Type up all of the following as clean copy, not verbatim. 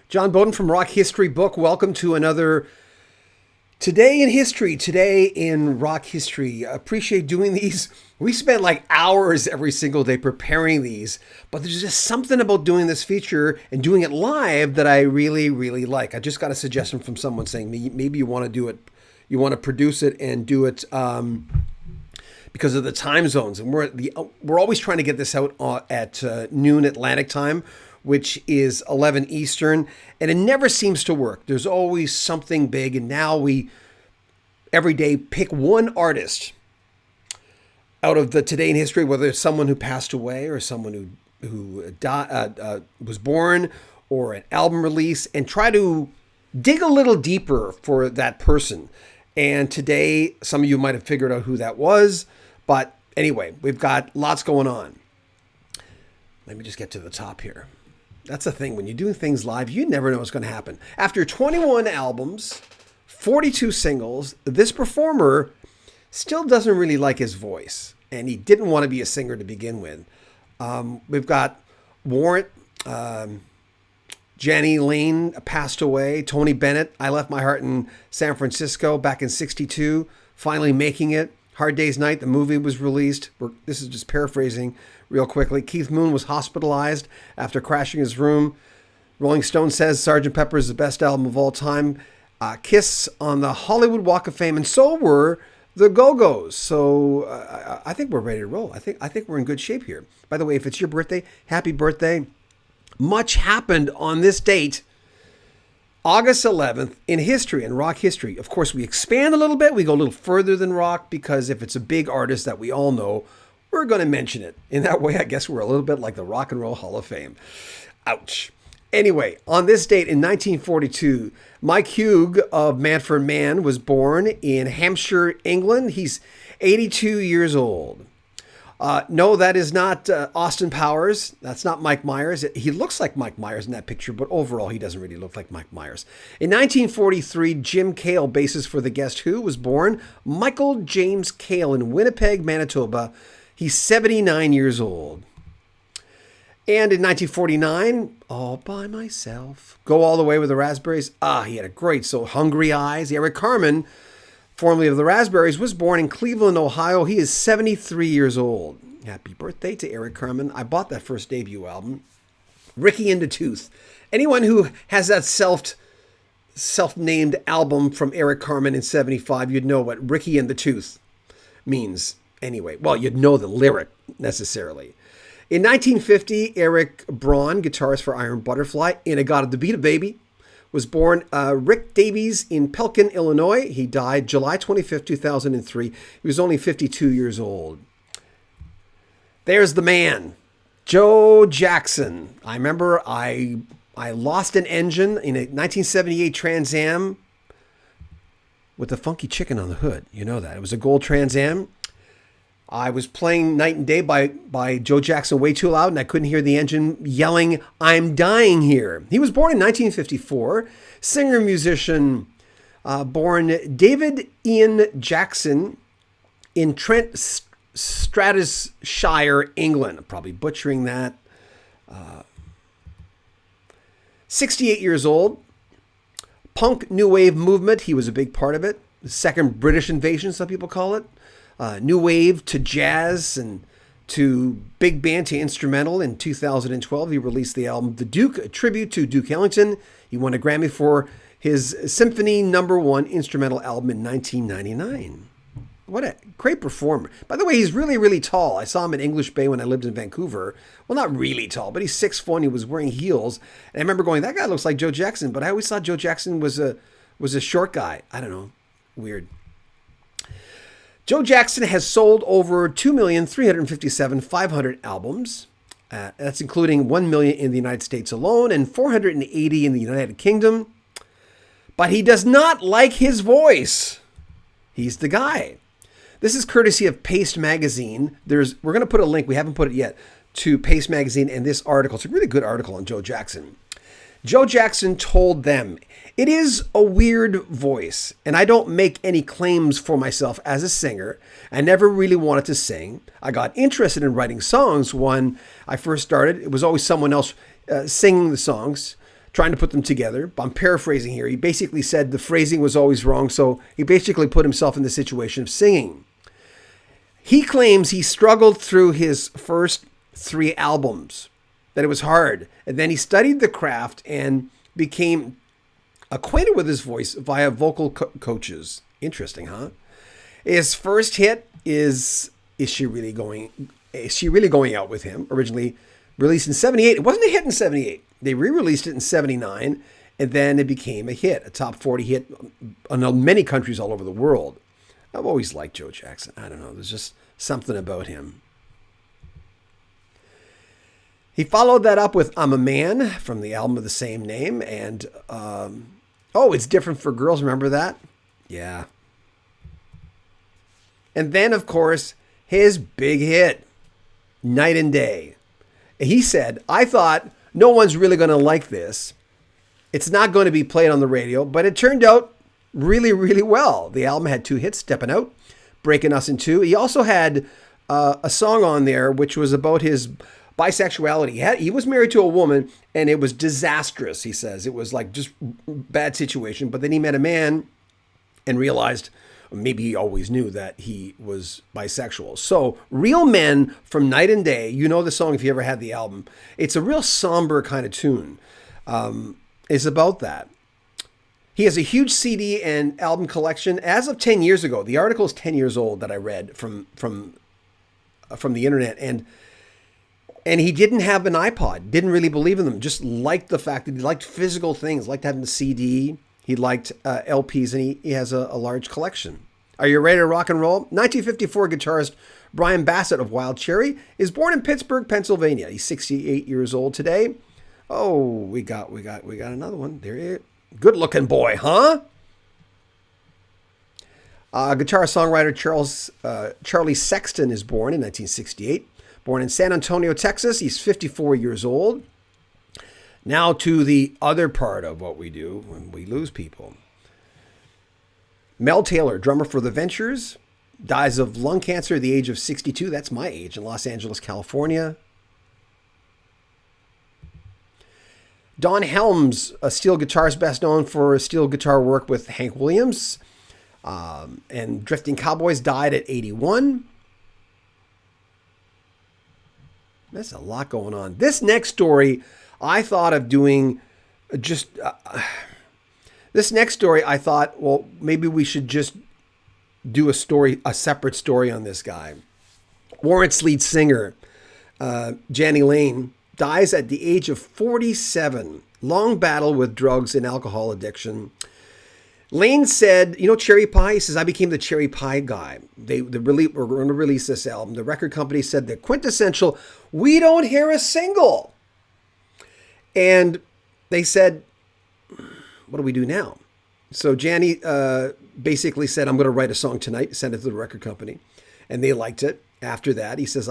John Beaudin from Rock History Book. Welcome to another Today in History, Today in Rock History. I appreciate doing these. We spent like hours every single day preparing these, but there's just something about doing this feature and doing it live that I really, really like. I just got a suggestion from someone saying maybe you want to do it, you want to produce it and do it because of the time zones. And we're always trying to get this out at noon Atlantic time, which is 11 Eastern, and it never seems to work. There's always something big, and now we every day pick one artist out of the Today in History, whether it's someone who passed away or someone who was born or an album release, and try to dig a little deeper for that person. And today, some of you might have figured out who that was, but anyway, we've got lots going on. Let me just get to the top here. That's the thing. When you're doing things live, you never know what's going to happen. After 21 albums, 42 singles, this performer still doesn't really like his voice. And he didn't want to be a singer to begin with. We've got Warrant, Jenny Lane passed away. Tony Bennett, I Left My Heart in San Francisco back in 62, finally making it. Hard Day's Night, the movie was released. This is just paraphrasing real quickly. Keith Moon was hospitalized after crashing his room. Rolling Stone says Sgt. Pepper is the best album of all time. Kiss on the Hollywood Walk of Fame, and so were the Go-Go's. So I think we're ready to roll. I think we're in good shape here. By the way, if it's your birthday, happy birthday. Much happened on this date, August 11th, in history, in rock history. Of course, we expand a little bit. We go a little further than rock because if it's a big artist that we all know, we're going to mention it. In that way, I guess we're a little bit like the Rock and Roll Hall of Fame. Ouch. Anyway, on this date in 1942, Mike Hugh of Man for Man was born in Hampshire, England. He's 82 years old. No, that is not Austin Powers. That's not Mike Myers. He looks like Mike Myers in that picture, but overall, he doesn't really look like Mike Myers. In 1943, Jim Cale, bassist for the Guess Who, was born. Michael James Cale in Winnipeg, Manitoba. He's 79 years old. And in 1949, All By Myself, Go All the Way with the Raspberries. He had a great soul. Hungry Eyes. Eric Carmen, formerly of the Raspberries, was born in Cleveland, Ohio. He is 73 years old. Happy birthday to Eric Carmen. I bought that first debut album. Ricky and the Tooth. Anyone who has that self-named album from Eric Carmen in 75, you'd know what Ricky and the Tooth means. Anyway, well, you'd know the lyric necessarily. In 1950, Eric Braun, guitarist for Iron Butterfly, in A God of the Beat a Baby, was born. Rick Davies in Pelkin, Illinois. He died July 25th, 2003. He was only 52 years old. There's the man, Joe Jackson. I remember I lost an engine in a 1978 Trans Am with the funky chicken on the hood. You know that. It was a gold Trans Am. I was playing Night and Day by Joe Jackson way too loud, and I couldn't hear the engine yelling, "I'm dying here." He was born in 1954. Singer-musician, born David Ian Jackson in Trent, Strathspire, England. I'm probably butchering that. 68 years old. Punk New Wave movement. He was a big part of it. The second British invasion, some people call it. New wave to jazz and to big band to instrumental. In 2012, he released the album The Duke, a tribute to Duke Ellington. He won a Grammy for his Symphony No. 1 instrumental album in 1999. What a great performer. By the way, he's really, really tall. I saw him in English Bay when I lived in Vancouver. Well, not really tall, but he's 6'4", and he was wearing heels. And I remember going, that guy looks like Joe Jackson, but I always thought Joe Jackson was a short guy. I don't know. Weird. Joe Jackson has sold over 2,357,500 albums. That's including 1 million in the United States alone and 480 in the United Kingdom. But he does not like his voice. He's the guy. This is courtesy of Paste Magazine. We're going to put a link, we haven't put it yet, to Paste Magazine and this article. It's a really good article on Joe Jackson. Joe Jackson told them, "It is a weird voice, and I don't make any claims for myself as a singer. I never really wanted to sing. I got interested in writing songs when I first started. It was always someone else singing the songs trying to put them together. I'm paraphrasing here. He basically said the phrasing was always wrong, so he basically put himself in the situation of singing. He claims he struggled through his first 3 albums, that it was hard. And then he studied the craft and became acquainted with his voice via vocal coaches. Interesting, huh? His first hit is She Really Going Out With Him? Originally released in 78. It wasn't a hit in 78. They re-released it in 79, and then it became a hit, a top 40 hit in many countries all over the world. I've always liked Joe Jackson. I don't know. There's just something about him. He followed that up with I'm a Man from the album of the same name. And, It's Different for Girls. Remember that? Yeah. And then, of course, his big hit, Night and Day. He said, I thought no one's really going to like this. It's not going to be played on the radio, but it turned out really, really well. The album had 2 hits, Steppin' Out, Breaking Us in Two. He also had a song on there which was about his bisexuality. He was married to a woman, and it was disastrous, he says. It was like just bad situation. But then he met a man and realized, maybe he always knew, that he was bisexual. So Real Men from Night and Day, you know the song if you ever had the album. It's a real somber kind of tune. It's about that. He has a huge CD and album collection as of 10 years ago. The article is 10 years old that I read from the internet. And he didn't have an iPod, didn't really believe in them, just liked the fact that he liked physical things, liked having the CD. He liked LPs, and he has a large collection. Are you ready to rock and roll? 1954 guitarist Brian Bassett of Wild Cherry is born in Pittsburgh, Pennsylvania. He's 68 years old today. Oh, we got another one. There he is. Good-looking boy, huh? Guitar-songwriter Charlie Sexton is born in 1968. Born in San Antonio, Texas. He's 54 years old. Now to the other part of what we do when we lose people. Mel Taylor, drummer for The Ventures, dies of lung cancer at the age of 62. That's my age, in Los Angeles, California. Don Helms, a steel guitarist best known for steel guitar work with Hank Williams and Drifting Cowboys, died at 81. There's a lot going on. This next story, I thought of doing just... this next story, I thought, well, maybe we should just do a separate story on this guy. Warrants lead singer, Janny Lane, dies at the age of 47. Long battle with drugs and alcohol addiction. Lane said, Cherry Pie? He says, I became the Cherry Pie guy. We're going to release this album. The record company said the quintessential, we don't hear a single. And they said, what do we do now? So Janny basically said, I'm going to write a song tonight, send it to the record company. And they liked it. After that, he says,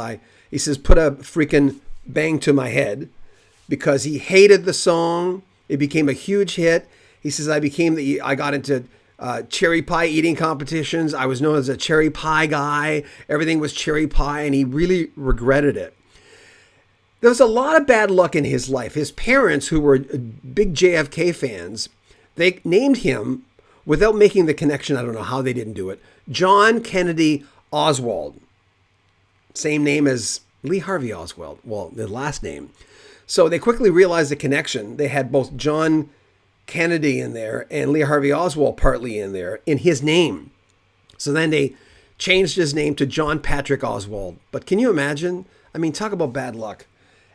put a freaking bang to my head, because he hated the song. It became a huge hit. He says, I got into cherry pie eating competitions. I was known as a cherry pie guy. Everything was cherry pie, and he really regretted it. There was a lot of bad luck in his life. His parents, who were big JFK fans, they named him, without making the connection, I don't know how they didn't do it, John Kennedy Oswald. Same name as Lee Harvey Oswald, well, the last name. So they quickly realized the connection. They had both John Kennedy in there and Lee Harvey Oswald partly in there in his name. So then they changed his name to John Patrick Oswald. But can you imagine? I mean, talk about bad luck.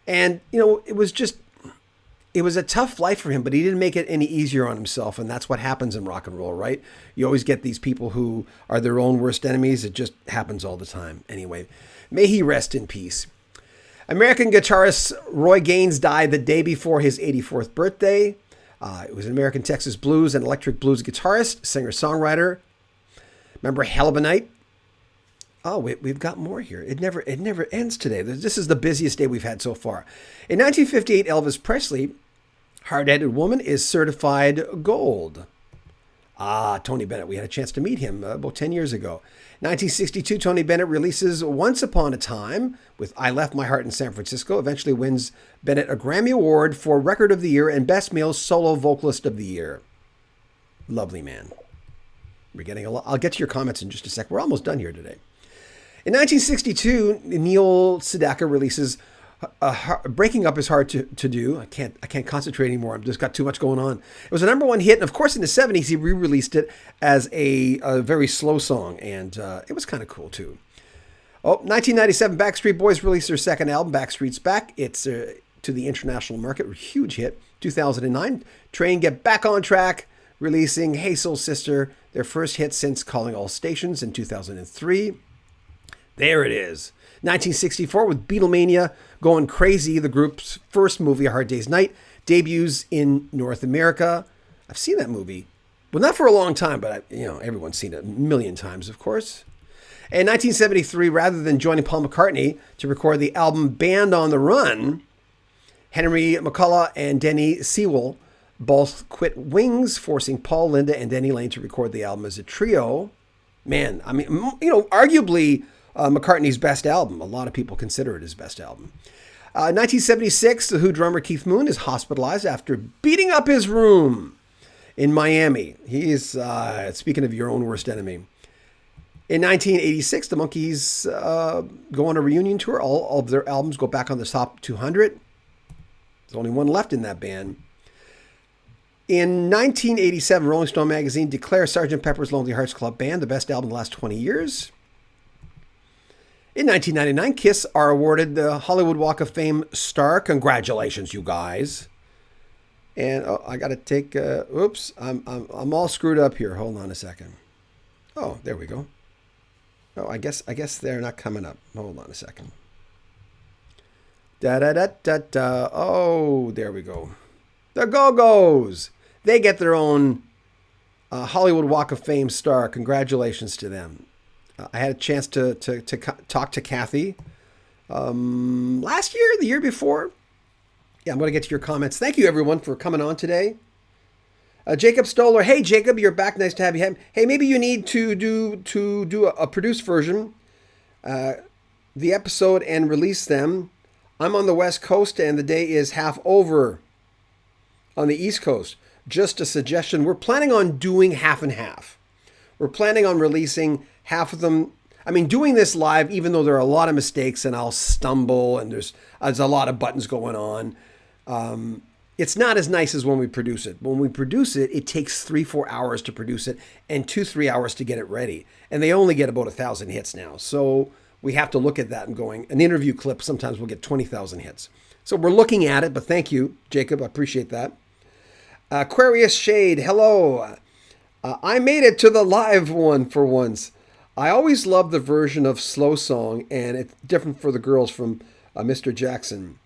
And, it was a tough life for him, but he didn't make it any easier on himself. And that's what happens in rock and roll, right? You always get these people who are their own worst enemies. It just happens all the time. Anyway, may he rest in peace. American guitarist Roy Gaines died the day before his 84th birthday. It was an American Texas blues and electric blues guitarist, singer-songwriter. Remember Hell of a Night? Oh, we've got more here. It never ends today. This is the busiest day we've had so far. In 1958, Elvis Presley, Hard-Headed Woman, is certified gold. Tony Bennett. We had a chance to meet him about 10 years ago. 1962, Tony Bennett releases Once Upon a Time with I Left My Heart in San Francisco. Eventually wins Bennett a Grammy Award for Record of the Year and Best Male Solo Vocalist of the Year. Lovely man. We're getting a lot. I'll get to your comments in just a sec. We're almost done here today. In 1962, Neil Sedaka releases Breaking Up Is Hard to Do. I can't concentrate anymore. I've just got too much going on. It was a number one hit, and of course in the 70s he re-released it as a very slow song, and it was kind of cool too. 1997, Backstreet Boys released their second album, Backstreet's Back. It's to the international market, a huge hit. 2009, Train Get Back on Track, releasing Hey Soul Sister, their first hit since Calling All Stations in 2003. There it is. 1964 with Beatlemania Going Crazy, the group's first movie, A Hard Day's Night, debuts in North America. I've seen that movie. Well, not for a long time, but everyone's seen it a million times, of course. In 1973, rather than joining Paul McCartney to record the album Band on the Run, Henry McCullough and Denny Sewell both quit Wings, forcing Paul, Linda, and Denny Laine to record the album as a trio. Man, I mean, arguably McCartney's best album. A lot of people consider it his best album. 1976, The Who drummer Keith Moon is hospitalized after beating up his room in Miami. He is, speaking of your own worst enemy. In 1986, the Monkees go on a reunion tour. All of their albums go back on the top 200. There's only one left in that band. In 1987, Rolling Stone magazine declares Sgt. Pepper's Lonely Hearts Club Band the best album in the last 20 years. In 1999, Kiss are awarded the Hollywood Walk of Fame star. Congratulations, you guys. And I got to take, oops, I'm all screwed up here. Hold on a second. Oh, there we go. Oh, I guess they're not coming up. Hold on a second. Da-da-da-da-da. Oh, there we go. The Go-Go's. They get their own Hollywood Walk of Fame star. Congratulations to them. I had a chance to talk to Kathy last year, the year before. Yeah, I'm going to get to your comments. Thank you, everyone, for coming on today. Jacob Stoller. Hey, Jacob, you're back. Nice to have you. Hey, maybe you need to do a produced version, the episode, and release them. I'm on the West Coast, and the day is half over on the East Coast. Just a suggestion. We're planning on doing half and half. We're planning on releasing half of them. I mean, doing this live, even though there are a lot of mistakes and I'll stumble and there's a lot of buttons going on, it's not as nice as when we produce it. When we produce it, it takes 3-4 hours to produce it and 2-3 hours to get it ready. And they only get about 1,000 hits now. So we have to look at that and going, an interview clip sometimes will get 20,000 hits. So we're looking at it, but thank you, Jacob. I appreciate that. Aquarius Shade, hello. I made it to the live one for once. I always love the version of Slow Song, and it's different for the girls from Mr. Jackson.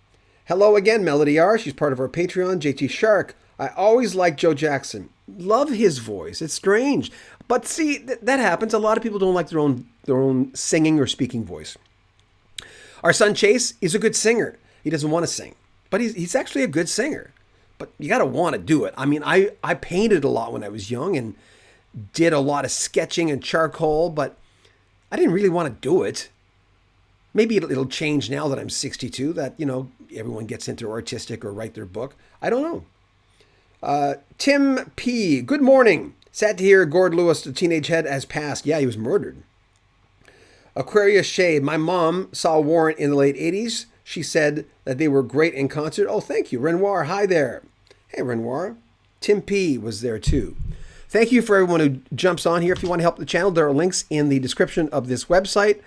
Hello again, Melody R. She's part of our Patreon. JT Shark. I always like Joe Jackson. Love his voice. It's strange. But see, that happens. A lot of people don't like their own singing or speaking voice. Our son Chase is a good singer. He doesn't want to sing, but he's actually a good singer. But you got to want to do it. I mean, I painted a lot when I was young and did a lot of sketching and charcoal, but I didn't really want to do it. Maybe it'll change now that I'm 62, that, everyone gets into artistic or write their book. I don't know. Tim P. Good morning. Sad to hear Gord Lewis, the teenage head, has passed. Yeah, he was murdered. Aquarius Shade. My mom saw Warrant in the late 80s. She said that they were great in concert. Oh, thank you. Renoir, hi there. Hey, Renoir. Tim P. was there too. Thank you for everyone who jumps on here. If you want to help the channel, there are links in the description of this website.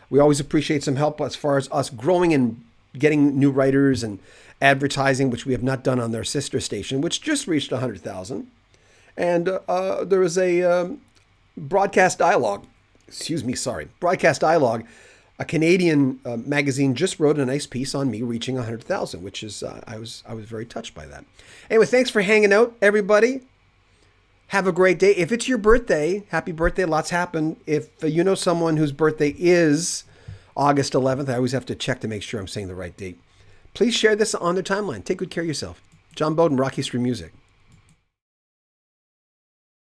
We always appreciate some help as far as us growing and getting new writers and advertising, which we have not done on their sister station, which just reached 100,000. And there was a Broadcast Dialogue. A Canadian magazine just wrote a nice piece on me reaching 100,000, which is I was very touched by that. Anyway, thanks for hanging out, everybody. Have a great day. If it's your birthday, happy birthday. Lots happened. If you know someone whose birthday is August 11th, I always have to check to make sure I'm saying the right date. Please share this on their timeline. Take good care of yourself. John Beaudin, Rock History Music.